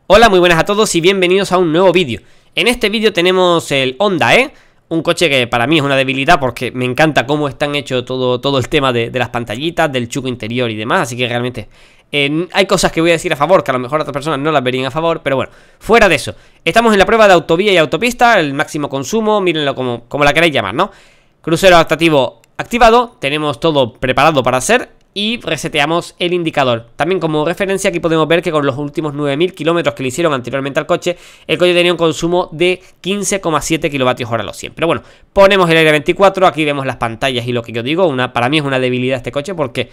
Hola, muy buenas a todos y bienvenidos a un nuevo vídeo. En este vídeo tenemos el Honda E, un coche que para mí es una debilidad porque me encanta cómo están hechos todo el tema de las pantallitas, del chuco interior y demás, así que realmente hay cosas que voy a decir a favor que a lo mejor otras personas no las verían a favor, pero bueno, fuera de eso. Estamos en la prueba de autovía y autopista, el máximo consumo, mírenlo como la queréis llamar, ¿no? Crucero adaptativo activado, tenemos todo preparado para hacer y reseteamos el indicador. También como referencia aquí podemos ver que con los últimos 9000 kilómetros que le hicieron anteriormente al coche, el coche tenía un consumo de 15,7 kilovatios hora a los 100. Pero bueno, ponemos el aire 24, aquí vemos las pantallas y lo que yo digo, para mí es una debilidad este coche porque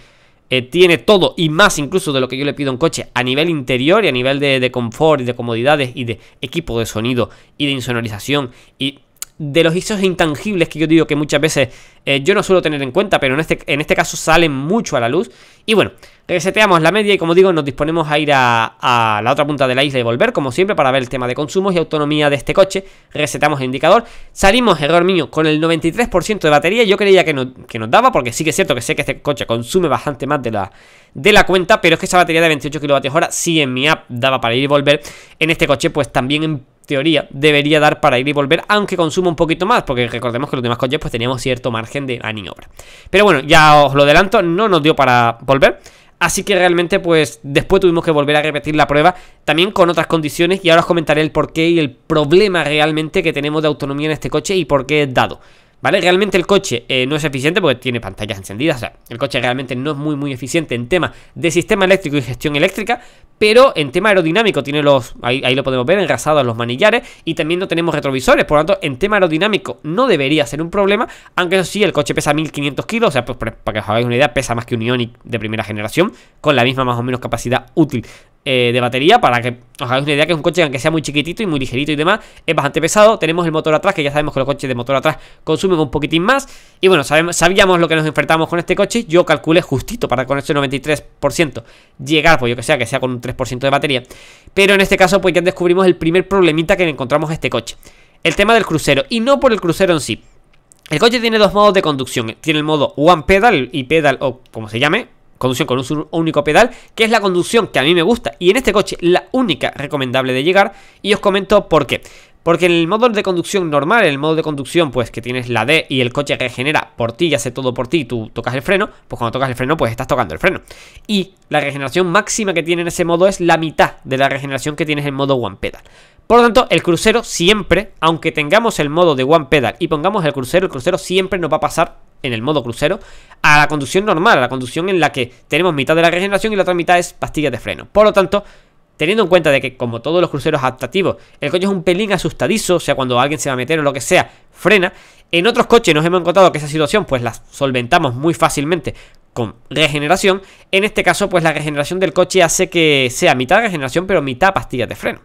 tiene todo y más incluso de lo que yo le pido a un coche a nivel interior y a nivel de confort y de comodidades y de equipo de sonido y de insonorización y de los ISOs intangibles que yo digo que muchas veces yo no suelo tener en cuenta, pero en este caso salen mucho a la luz. Y bueno, reseteamos la media y como digo nos disponemos a ir a la otra punta de la isla y volver como siempre para ver el tema de consumos y autonomía de este coche. Resetamos el indicador, salimos, error mío, con el 93% de batería. Yo creía que nos daba, porque sí que es cierto que sé que este coche consume bastante más de la cuenta, pero es que esa batería de 28 kWh sí en mi app daba para ir y volver. En este coche pues también en teoría debería dar para ir y volver, aunque consuma un poquito más, porque recordemos que los demás coches pues teníamos cierto margen de maniobra. Pero bueno, ya os lo adelanto, no nos dio para volver, así que realmente pues después tuvimos que volver a repetir la prueba, también con otras condiciones, y ahora os comentaré el porqué y el problema realmente que tenemos de autonomía en este coche y por qué es dado. ¿Vale? Realmente el coche no es eficiente porque tiene pantallas encendidas, o sea, el coche realmente no es muy eficiente en tema de sistema eléctrico y gestión eléctrica, pero en tema aerodinámico tiene ahí lo podemos ver, engrasados los manillares, y también no tenemos retrovisores, por lo tanto, en tema aerodinámico no debería ser un problema, aunque eso sí, el coche pesa 1500 kilos, o sea, pues para que os hagáis una idea, pesa más que un Ioniq de primera generación, con la misma más o menos capacidad útil de batería, para que os hagáis una idea que es un coche, aunque sea muy chiquitito y muy ligerito y demás, es bastante pesado. Tenemos el motor atrás, que ya sabemos que los coches de motor atrás consumen un poquitín más, y bueno, sabíamos lo que nos enfrentamos con este coche. Yo calculé justito para con ese 93% llegar, pues yo que sea con un 3% de batería, pero en este caso pues ya descubrimos el primer problemita que encontramos a este coche, el tema del crucero, y no por el crucero en sí. El coche tiene dos modos de conducción, tiene el modo One Pedal y Pedal, o como se llame, conducción con un único pedal, que es la conducción que a mí me gusta y en este coche la única recomendable de llegar, y os comento por qué. Porque en el modo de conducción normal, el modo de conducción pues que tienes la D y el coche regenera por ti y hace todo por ti, y tú tocas el freno, pues cuando tocas el freno pues estás tocando el freno. Y la regeneración máxima que tiene en ese modo es la mitad de la regeneración que tienes en modo One Pedal. Por lo tanto, el crucero siempre, aunque tengamos el modo de One Pedal y pongamos el crucero siempre nos va a pasar en el modo crucero a la conducción normal, a la conducción en la que tenemos mitad de la regeneración y la otra mitad es pastillas de freno. Por lo tanto, teniendo en cuenta de que como todos los cruceros adaptativos, el coche es un pelín asustadizo, o sea, cuando alguien se va a meter o lo que sea, frena. En otros coches nos hemos encontrado que esa situación pues la solventamos muy fácilmente con regeneración. En este caso pues la regeneración del coche hace que sea mitad regeneración pero mitad pastillas de freno.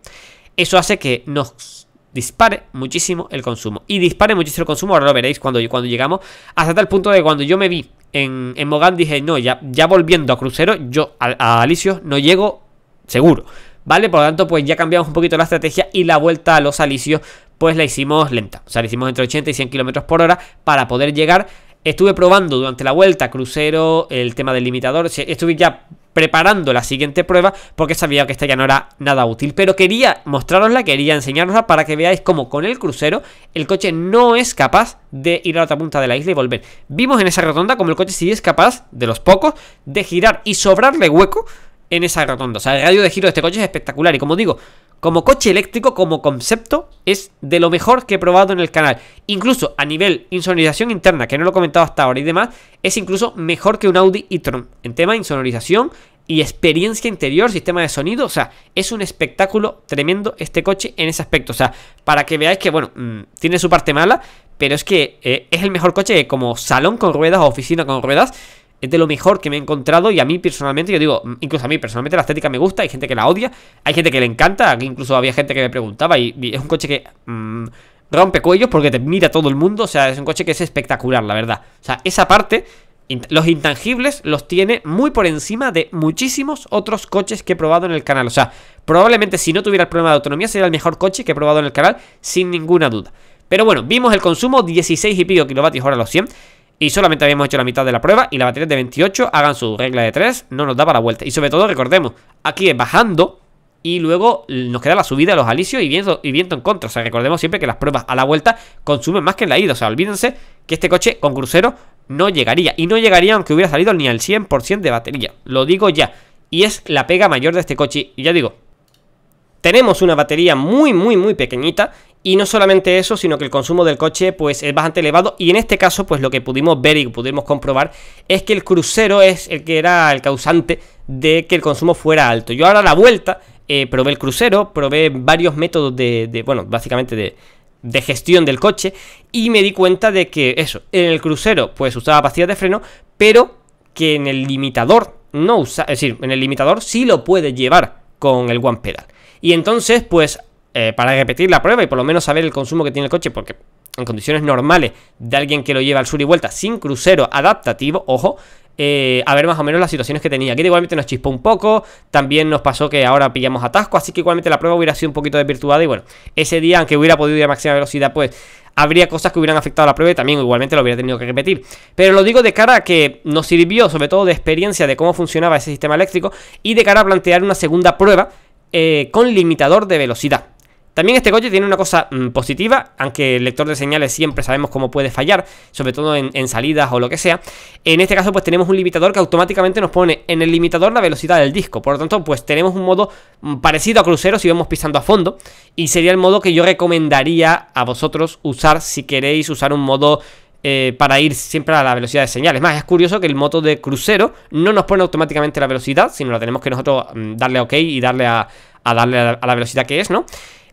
Eso hace que nos dispare muchísimo el consumo. Y dispare muchísimo el consumo, ahora lo veréis cuando llegamos, hasta tal punto de que cuando yo me vi en Mogán dije, no, ya volviendo a crucero, yo a Alisios no llego seguro, ¿vale? Por lo tanto, pues ya cambiamos un poquito la estrategia y la vuelta a los Alisios pues la hicimos lenta. O sea, la hicimos entre 80 y 100 km por hora para poder llegar. Estuve probando durante la vuelta crucero, el tema del limitador, estuve ya preparando la siguiente prueba porque sabía que esta ya no era nada útil, pero quería mostrarosla, quería enseñárosla para que veáis cómo con el crucero el coche no es capaz de ir a la otra punta de la isla y volver. Vimos en esa rotonda como el coche sí es capaz, de los pocos, de girar y sobrarle hueco en esa rotonda. O sea, el radio de giro de este coche es espectacular y como digo, como coche eléctrico, como concepto, es de lo mejor que he probado en el canal. Incluso a nivel insonorización interna, que no lo he comentado hasta ahora y demás, es incluso mejor que un Audi e-tron en tema de insonorización y experiencia interior, sistema de sonido. O sea, es un espectáculo tremendo este coche en ese aspecto. O sea, para que veáis que, bueno, tiene su parte mala, pero es que es el mejor coche como salón con ruedas o oficina con ruedas. Es de lo mejor que me he encontrado y a mí personalmente, yo digo, incluso a mí personalmente la estética me gusta, hay gente que la odia, hay gente que le encanta, aquí incluso había gente que me preguntaba y es un coche que rompe cuellos porque te mira todo el mundo, o sea, es un coche que es espectacular, la verdad. O sea, esa parte, los intangibles los tiene muy por encima de muchísimos otros coches que he probado en el canal. O sea, probablemente si no tuviera el problema de autonomía sería el mejor coche que he probado en el canal, sin ninguna duda. Pero bueno, vimos el consumo, 16 y pico kilovatios hora a los 100. Y solamente habíamos hecho la mitad de la prueba y la batería es de 28, hagan su regla de 3, no nos da para la vuelta. Y sobre todo recordemos, aquí es bajando y luego nos queda la subida de los alisios y viento en contra. O sea, recordemos siempre que las pruebas a la vuelta consumen más que en la ida. O sea, olvídense que este coche con crucero no llegaría. Y no llegaría aunque hubiera salido ni al 100% de batería. Lo digo ya. Y es la pega mayor de este coche. Y ya digo, tenemos una batería muy pequeñita. Y no solamente eso, sino que el consumo del coche pues es bastante elevado. Y en este caso pues lo que pudimos ver y pudimos comprobar es que el crucero es el que era el causante de que el consumo fuera alto. Yo ahora a la vuelta probé el crucero, probé varios métodos bueno, básicamente de gestión del coche. Y me di cuenta de que eso, en el crucero pues usaba pastillas de freno, pero que en el limitador no usa, es decir, en el limitador sí lo puede llevar con el One Pedal. Y entonces pues para repetir la prueba y por lo menos saber el consumo que tiene el coche, porque en condiciones normales de alguien que lo lleva al sur y vuelta sin crucero adaptativo, ojo, a ver más o menos las situaciones que tenía. Aquí igualmente nos chispó un poco, también nos pasó que ahora pillamos atasco, así que igualmente la prueba hubiera sido un poquito desvirtuada y bueno, ese día aunque hubiera podido ir a máxima velocidad pues habría cosas que hubieran afectado a la prueba y también igualmente lo hubiera tenido que repetir. Pero lo digo de cara a que nos sirvió sobre todo de experiencia de cómo funcionaba ese sistema eléctrico y de cara a plantear una segunda prueba con limitador de velocidad. También este coche tiene una cosa positiva, aunque el lector de señales siempre sabemos cómo puede fallar, sobre todo en salidas o lo que sea. En este caso pues tenemos un limitador que automáticamente nos pone en el limitador la velocidad del disco. Por lo tanto pues tenemos un modo parecido a crucero si vamos pisando a fondo. Y sería el modo que yo recomendaría a vosotros usar si queréis usar un modo para ir siempre a la velocidad de señales. Más, es curioso que el modo de crucero no nos pone automáticamente la velocidad, sino la tenemos que nosotros darle a OK y darle a la velocidad que es, ¿no?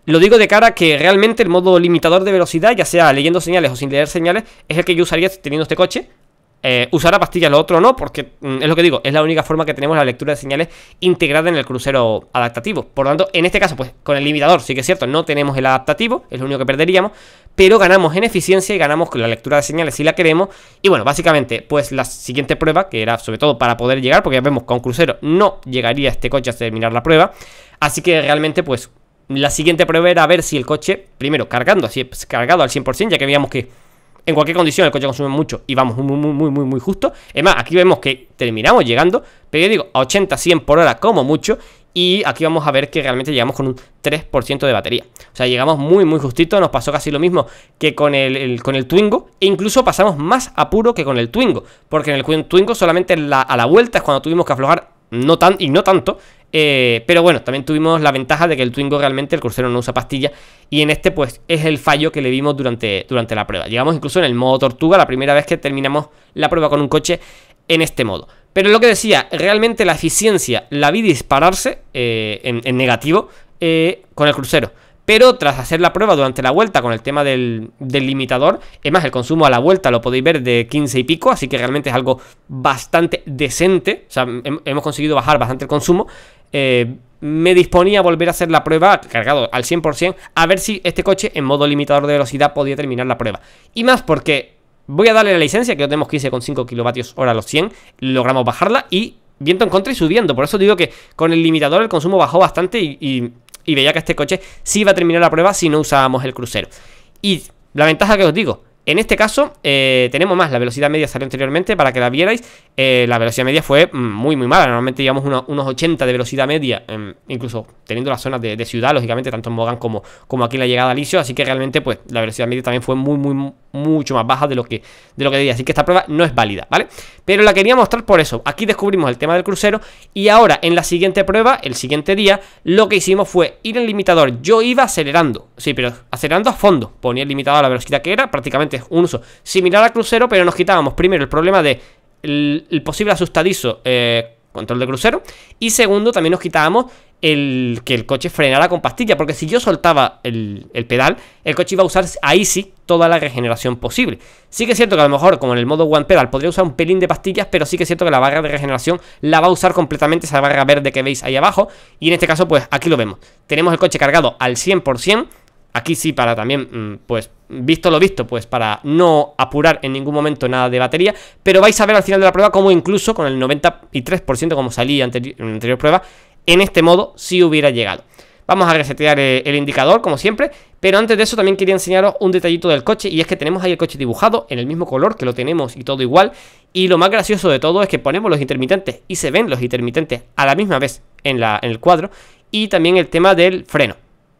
Lo digo de cara a que realmente el modo limitador de velocidad, ya sea leyendo señales o sin leer señales, es el que yo usaría teniendo este coche. Usar a pastillas lo otro no, porque es lo que digo, es la única forma que tenemos la lectura de señales integrada en el crucero adaptativo. Por lo tanto, en este caso, pues con el limitador, sí que es cierto, no tenemos el adaptativo, es lo único que perderíamos, pero ganamos en eficiencia y ganamos con la lectura de señales si la queremos. Y bueno, básicamente, pues la siguiente prueba, que era sobre todo para poder llegar, porque ya vemos que con crucero no llegaría este coche a terminar la prueba, así que realmente, pues la siguiente prueba era ver si el coche, primero cargado al 100%, ya que veíamos que en cualquier condición el coche consume mucho y vamos muy justo. Es más, aquí vemos que terminamos llegando, pero yo digo a 80, 100 por hora como mucho. Y aquí vamos a ver que realmente llegamos con un 3% de batería. O sea, llegamos muy justito. Nos pasó casi lo mismo que con el Twingo. E incluso pasamos más apuro que con el Twingo, porque en el Twingo solamente a la vuelta es cuando tuvimos que aflojar, no tanto. Pero bueno, también tuvimos la ventaja de que el Twingo realmente, el crucero no usa pastilla. Y en este pues es el fallo que le vimos durante la prueba. Llegamos incluso en el modo tortuga, la primera vez que terminamos la prueba con un coche en este modo. Pero lo que decía, realmente la eficiencia la vi dispararse en negativo con el crucero. Pero tras hacer la prueba durante la vuelta con el tema del limitador, es más, el consumo a la vuelta lo podéis ver de 15 y pico, así que realmente es algo bastante decente. O sea, hemos conseguido bajar bastante el consumo. Me disponía a volver a hacer la prueba cargado al 100%, a ver si este coche en modo limitador de velocidad podía terminar la prueba. Y más porque voy a darle la licencia, que no tenemos 15,5 kilovatios hora a los 100, logramos bajarla y viento en contra y subiendo. Por eso digo que con el limitador el consumo bajó bastante y veía que este coche sí iba a terminar la prueba si no usábamos el crucero. Y la ventaja que os digo, en este caso tenemos más, la velocidad media salió anteriormente para que la vierais. La velocidad media fue muy mala, normalmente llevamos unos 80 de velocidad media, incluso teniendo las zonas de ciudad, lógicamente, tanto en Mogán como aquí en la llegada a Alisio, así que realmente pues la velocidad media también fue mucho más baja de lo que debía, así que esta prueba no es válida, ¿vale? Pero la quería mostrar por eso. Aquí descubrimos el tema del crucero y ahora en la siguiente prueba, el siguiente día, lo que hicimos fue ir en limitador. Yo iba acelerando, sí, pero acelerando a fondo, ponía el limitador a la velocidad que era, prácticamente un uso similar al crucero, pero nos quitábamos primero el problema de el posible asustadizo control de crucero, y segundo también nos quitábamos que el coche frenara con pastilla, porque si yo soltaba el pedal, el coche iba a usar ahí sí toda la regeneración posible. Sí que es cierto que a lo mejor como en el modo One Pedal podría usar un pelín de pastillas, pero sí que es cierto que la barra de regeneración la va a usar completamente, esa barra verde que veis ahí abajo, y en este caso pues aquí lo vemos, tenemos el coche cargado al 100%. Aquí sí, para también, pues, visto lo visto, pues para no apurar en ningún momento nada de batería. Pero vais a ver al final de la prueba como incluso con el 93% como salía en la anterior prueba, en este modo sí hubiera llegado. Vamos a resetear el indicador como siempre, pero antes de eso también quería enseñaros un detallito del coche. Y es que tenemos ahí el coche dibujado en el mismo color, que lo tenemos y todo igual. Y lo más gracioso de todo es que ponemos los intermitentes y se ven los intermitentes a la misma vez en el cuadro. y también el tema del freno.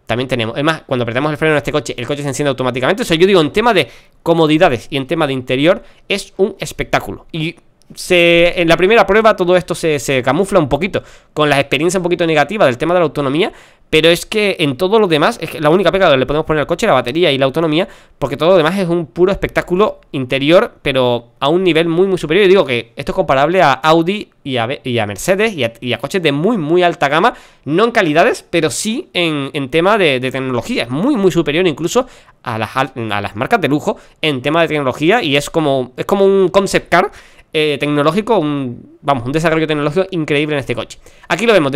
También tenemos, además, cuando apretamos el freno en este coche, el coche se enciende automáticamente. O sea, yo digo, en tema de comodidades y en tema de interior, es un espectáculo. Y en la primera prueba todo esto se camufla un poquito con las experiencias un poquito negativas del tema de la autonomía, pero es que en todo lo demás, es que la única pega que le podemos poner al coche es la batería y la autonomía, porque todo lo demás es un puro espectáculo interior, pero a un nivel muy muy superior. Y digo que esto es comparable a Audi y a Mercedes y a coches de muy muy alta gama, no en calidades, pero sí en tema de tecnología. Es muy muy superior incluso a las marcas de lujo en tema de tecnología, y es como un concept car tecnológico, un desarrollo tecnológico increíble en este coche. Aquí lo vemos,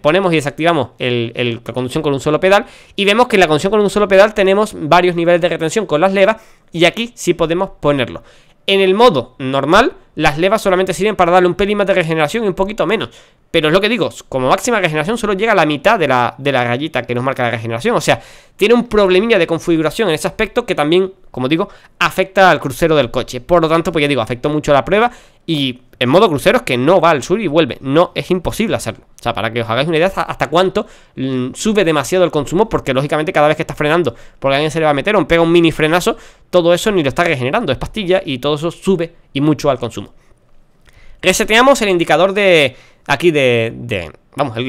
ponemos y desactivamos la conducción con un solo pedal, y vemos que en la conducción con un solo pedal tenemos varios niveles de retención con las levas, y aquí sí podemos ponerlo. En el modo normal, las levas solamente sirven para darle un pelín más de regeneración y un poquito menos. Pero es lo que digo, como máxima regeneración solo llega a la mitad de la rayita que nos marca la regeneración. O sea, tiene un problemilla de configuración en ese aspecto que también, como digo, afecta al crucero del coche. Por lo tanto, pues ya digo, afectó mucho la prueba, y en modo crucero es que no va al sur y vuelve. No, es imposible hacerlo. O sea, para que os hagáis una idea hasta cuánto sube demasiado el consumo, porque lógicamente cada vez que está frenando, porque alguien se le va a meter o pega un mini frenazo, todo eso ni lo está regenerando, es pastilla, y todo eso sube y mucho al consumo. Reseteamos el indicador el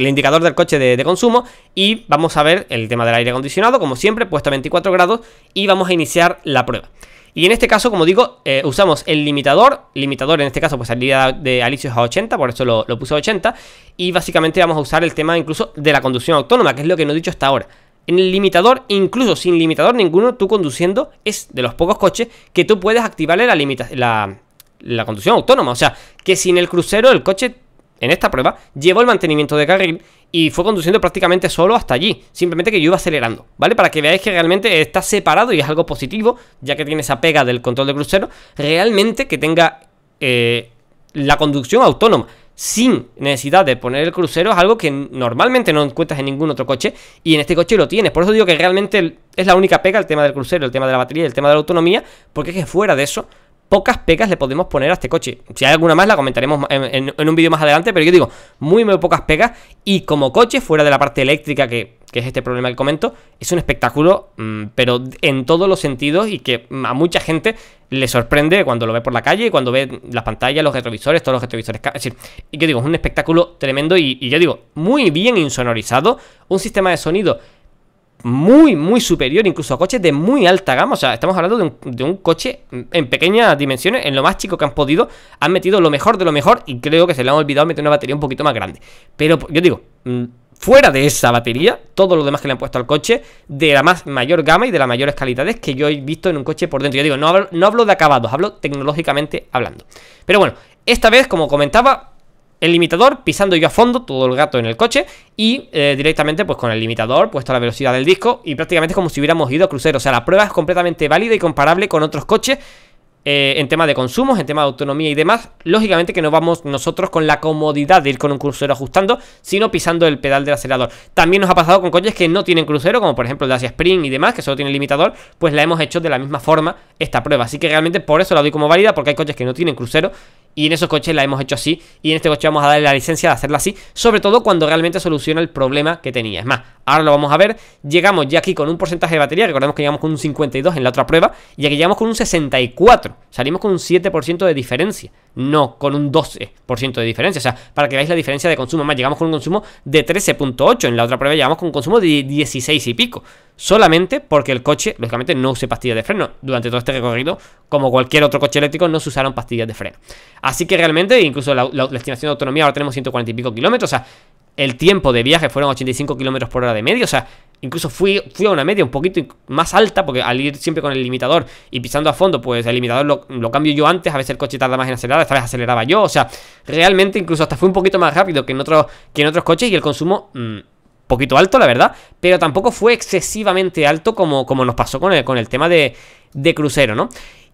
indicador del coche de consumo, y vamos a ver el tema del aire acondicionado, como siempre, puesto a 24 grados, y vamos a iniciar la prueba. Y en este caso, como digo, usamos el limitador en este caso pues salida de Alicios a 80, por eso lo puse a 80, y básicamente vamos a usar el tema incluso de la conducción autónoma, que es lo que no he dicho hasta ahora. En el limitador, incluso sin limitador ninguno, tú conduciendo, es de los pocos coches que tú puedes activarle la conducción autónoma. O sea, que sin el crucero el coche en esta prueba llevó el mantenimiento de carril y fue conduciendo prácticamente solo hasta allí, simplemente que yo iba acelerando, ¿vale? Para que veáis que realmente está separado, y es algo positivo, ya que tiene esa pega del control de crucero, realmente que tenga la conducción autónoma sin necesidad de poner el crucero, es algo que normalmente no encuentras en ningún otro coche, y en este coche lo tienes. Por eso digo que realmente es la única pega el tema del crucero, el tema de la batería y el tema de la autonomía, porque es que fuera de eso pocas pegas le podemos poner a este coche. Si hay alguna más la comentaremos en un vídeo más adelante, pero yo digo, muy pocas pegas. Y como coche, fuera de la parte eléctrica, que es este problema que comento, es un espectáculo, pero en todos los sentidos, y que a mucha gente le sorprende cuando lo ve por la calle y cuando ve las pantallas, los retrovisores, todos los retrovisores. Es decir, y yo digo, es un espectáculo tremendo, y yo digo, muy bien insonorizado, un sistema de sonido muy superior incluso a coches de muy alta gama. O sea, estamos hablando de un coche en pequeñas dimensiones, en lo más chico que han podido, han metido lo mejor de lo mejor, y creo que se le han olvidado meter una batería un poquito más grande. Pero yo digo, fuera de esa batería, todo lo demás que le han puesto al coche, de la mayor gama y de las mayores calidades que yo he visto en un coche por dentro. Yo digo, no hablo de acabados, hablo tecnológicamente hablando. Pero bueno, esta vez, como comentaba, el limitador, pisando yo a fondo todo el gato en el coche, y directamente pues con el limitador puesto a la velocidad del disco, y prácticamente como si hubiéramos ido a crucero. O sea, la prueba es completamente válida y comparable con otros coches en tema de consumos, en tema de autonomía y demás. Lógicamente que no vamos nosotros con la comodidad de ir con un crucero ajustando, sino pisando el pedal del acelerador. También nos ha pasado con coches que no tienen crucero, como por ejemplo el Dacia Spring y demás, que solo tienen limitador, pues la hemos hecho de la misma forma esta prueba. Así que realmente por eso la doy como válida, porque hay coches que no tienen crucero, y en esos coches la hemos hecho así, y en este coche vamos a darle la licencia de hacerla así, sobre todo cuando realmente soluciona el problema que tenía. Es más, ahora lo vamos a ver. Llegamos ya aquí con un porcentaje de batería, recordemos que llegamos con un 52 en la otra prueba, y aquí llegamos con un 64, salimos con un 7% de diferencia, no con un 12% de diferencia. O sea, para que veáis la diferencia de consumo. Más, llegamos con un consumo de 13.8, en la otra prueba llegamos con un consumo de 16 y pico, solamente porque el coche, lógicamente, no use pastillas de freno. Durante todo este recorrido, como cualquier otro coche eléctrico, no se usaron pastillas de freno. Así que realmente, incluso la estimación de autonomía, ahora tenemos 140 y pico kilómetros. O sea, el tiempo de viaje fueron 85 kilómetros por hora de media. O sea, incluso fui a una media un poquito más alta, porque al ir siempre con el limitador y pisando a fondo, pues el limitador lo cambio yo antes. A veces el coche tarda más en acelerar, esta vez aceleraba yo. O sea, realmente incluso hasta fue un poquito más rápido que en otros coches, y el consumo poquito alto, la verdad, pero tampoco fue excesivamente alto como nos pasó con el tema de crucero, ¿no?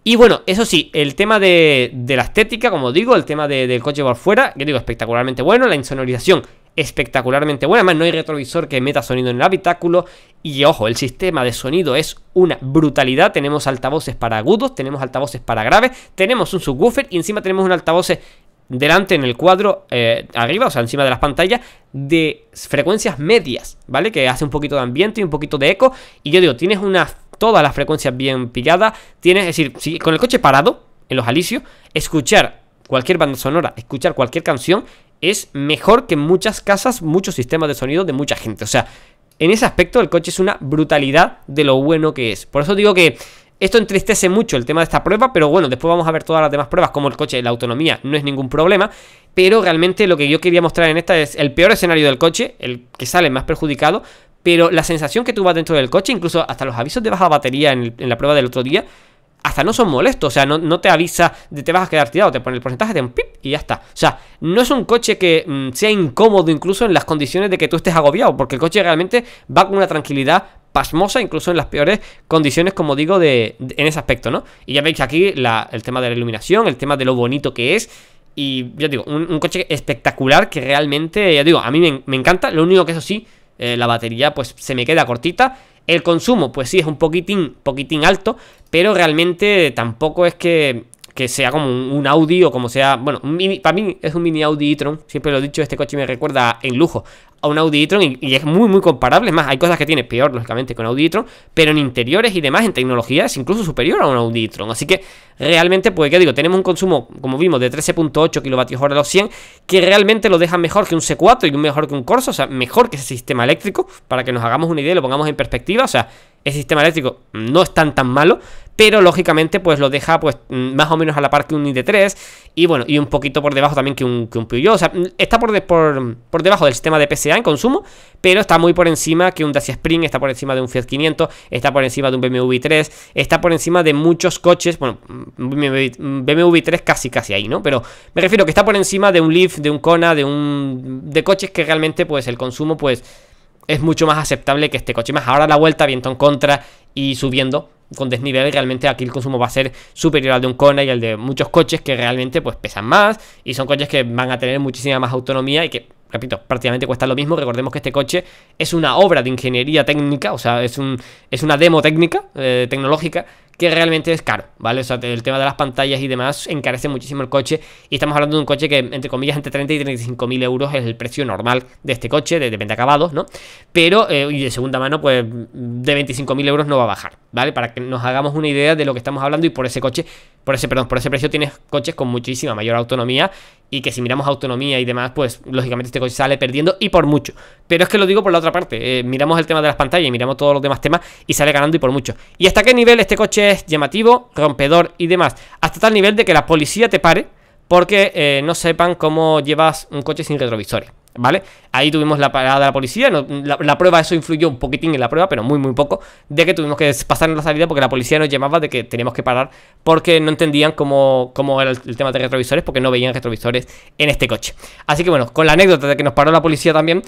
Y bueno, eso sí, el tema de la estética, como digo, el tema del coche por fuera, yo digo, espectacularmente bueno. La insonorización espectacularmente buena, además no hay retrovisor que meta sonido en el habitáculo. Y ojo, el sistema de sonido es una brutalidad. Tenemos altavoces para agudos, tenemos altavoces para graves, tenemos un subwoofer, y encima tenemos un altavoces delante en el cuadro arriba, o sea, encima de las pantallas, de frecuencias medias, ¿vale? Que hace un poquito de ambiente y un poquito de eco. Y yo digo, tienes todas las frecuencias bien pilladas. Tienes, es decir, si con el coche parado en los alisios, escuchar cualquier banda sonora, escuchar cualquier canción es mejor que en muchas casas, muchos sistemas de sonido de mucha gente. O sea, en ese aspecto el coche es una brutalidad de lo bueno que es. Por eso digo que esto entristece mucho el tema de esta prueba, pero bueno, después vamos a ver todas las demás pruebas, como el coche, la autonomía no es ningún problema. Pero realmente lo que yo quería mostrar en esta es el peor escenario del coche, el que sale más perjudicado. Pero la sensación que tú vas dentro del coche, incluso hasta los avisos de baja batería en la prueba del otro día, hasta no son molestos. O sea, no te avisa de te vas a quedar tirado, te pone el porcentaje de un pip y ya está. O sea, no es un coche que sea incómodo incluso en las condiciones de que tú estés agobiado, porque el coche realmente va con una tranquilidad pasmosa, incluso en las peores condiciones, como digo, en ese aspecto, ¿no? Y ya veis aquí el tema de la iluminación, el tema de lo bonito que es. Y ya digo, un coche espectacular que realmente, ya digo, a mí me encanta. Lo único que eso sí, la batería pues se me queda cortita. El consumo pues sí es un poquitín alto, pero realmente tampoco es que sea como un Audi o como sea, bueno, para mí es un mini Audi e-tron. Siempre lo he dicho, este coche me recuerda en lujo a un Audi e-tron y es muy comparable. Es más, hay cosas que tiene peor, lógicamente, que un Audi e-tron, pero en interiores y demás, en tecnología, es incluso superior a un Audi e-tron. Así que realmente, pues ya digo, tenemos un consumo, como vimos, de 13.8 kWh a los 100, que realmente lo deja mejor que un C4 y mejor que un Corsa, o sea, mejor que ese sistema eléctrico, para que nos hagamos una idea y lo pongamos en perspectiva. O sea, ese sistema eléctrico no es tan malo, pero lógicamente pues lo deja pues más o menos a la par que un ID3 y bueno, y un poquito por debajo también que un Peugeot. O sea, está por debajo del sistema de PSA en consumo, pero está muy por encima que un Dacia Spring, está por encima de un Fiat 500, está por encima de un BMW i3, está por encima de muchos coches, bueno, BMW i3 casi ahí, ¿no? Pero me refiero que está por encima de un Leaf, de un Kona, de coches que realmente pues el consumo pues es mucho más aceptable que este coche. Más ahora la vuelta, viento en contra y subiendo con desnivel, realmente aquí el consumo va a ser superior al de un Kona y al de muchos coches que realmente pues pesan más y son coches que van a tener muchísima más autonomía y que, repito, prácticamente cuestan lo mismo. Recordemos que este coche es una obra de ingeniería técnica, o sea, es una demo técnica, tecnológica, que realmente es caro, ¿vale? O sea, el tema de las pantallas y demás encarece muchísimo el coche y estamos hablando de un coche que, entre comillas, entre 30 y 35.000 euros es el precio normal de este coche, de venta acabados, ¿no? Pero, y de segunda mano, pues, de 25.000 euros no va a bajar, ¿vale? Para que nos hagamos una idea de lo que estamos hablando y por ese precio tienes coches con muchísima mayor autonomía y que si miramos autonomía y demás, pues, lógicamente este coche sale perdiendo y por mucho. Pero es que lo digo por la otra parte, miramos el tema de las pantallas y miramos todos los demás temas y sale ganando y por mucho. ¿Y hasta qué nivel este coche es llamativo, rompedor y demás? Hasta tal nivel de que la policía te pare porque no sepan cómo llevas un coche sin retrovisores, ¿vale? Ahí tuvimos la parada de la policía, la prueba, eso influyó un poquitín en la prueba, pero muy poco, de que tuvimos que pasar en la salida porque la policía nos llamaba de que teníamos que parar porque no entendían cómo era el tema de retrovisores, porque no veían retrovisores en este coche. Así que bueno, con la anécdota de que nos paró la policía también,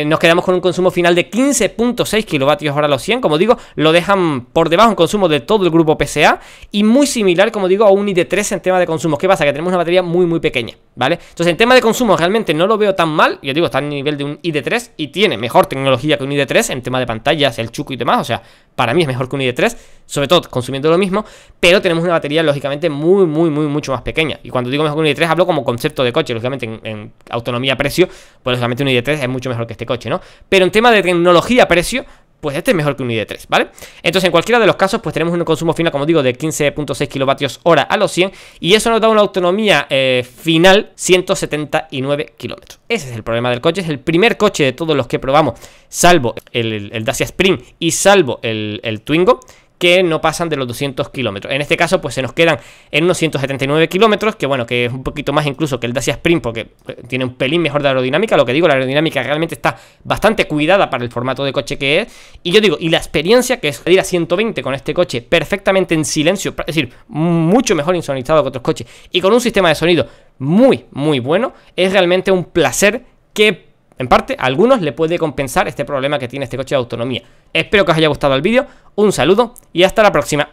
nos quedamos con un consumo final de 15.6 kWh a los 100, como digo, lo dejan por debajo en consumo de todo el grupo PSA y muy similar, como digo, a un ID3 en tema de consumo. ¿Qué pasa? Que tenemos una batería muy pequeña, ¿vale? Entonces en tema de consumo realmente no lo veo tan mal, yo digo, está en nivel de un ID3 y tiene mejor tecnología que un ID3 en tema de pantallas, el chuco y demás. O sea, para mí es mejor que un ID3, sobre todo consumiendo lo mismo, pero tenemos una batería lógicamente mucho más pequeña. Y cuando digo mejor que un ID3 hablo como concepto de coche, lógicamente en autonomía-precio, pues lógicamente un ID3 es mucho mejor que este coche, ¿no? Pero en tema de tecnología-precio, pues este es mejor que un ID3, ¿vale? Entonces en cualquiera de los casos pues tenemos un consumo final, como digo, de 15.6 kWh a los 100 y eso nos da una autonomía final 179 kilómetros. Ese es el problema del coche, es el primer coche de todos los que probamos, salvo el Dacia Spring y salvo el Twingo, que no pasan de los 200 kilómetros. En este caso, pues se nos quedan en unos 179 kilómetros, que bueno, que es un poquito más incluso que el Dacia Spring, porque tiene un pelín mejor de aerodinámica. Lo que digo, la aerodinámica realmente está bastante cuidada para el formato de coche que es. Y yo digo, y la experiencia, que es ir a 120 con este coche perfectamente en silencio, es decir, mucho mejor insonorizado que otros coches, y con un sistema de sonido muy bueno, es realmente un placer que en parte a algunos le puede compensar este problema que tiene este coche de autonomía. Espero que os haya gustado el vídeo, un saludo y hasta la próxima.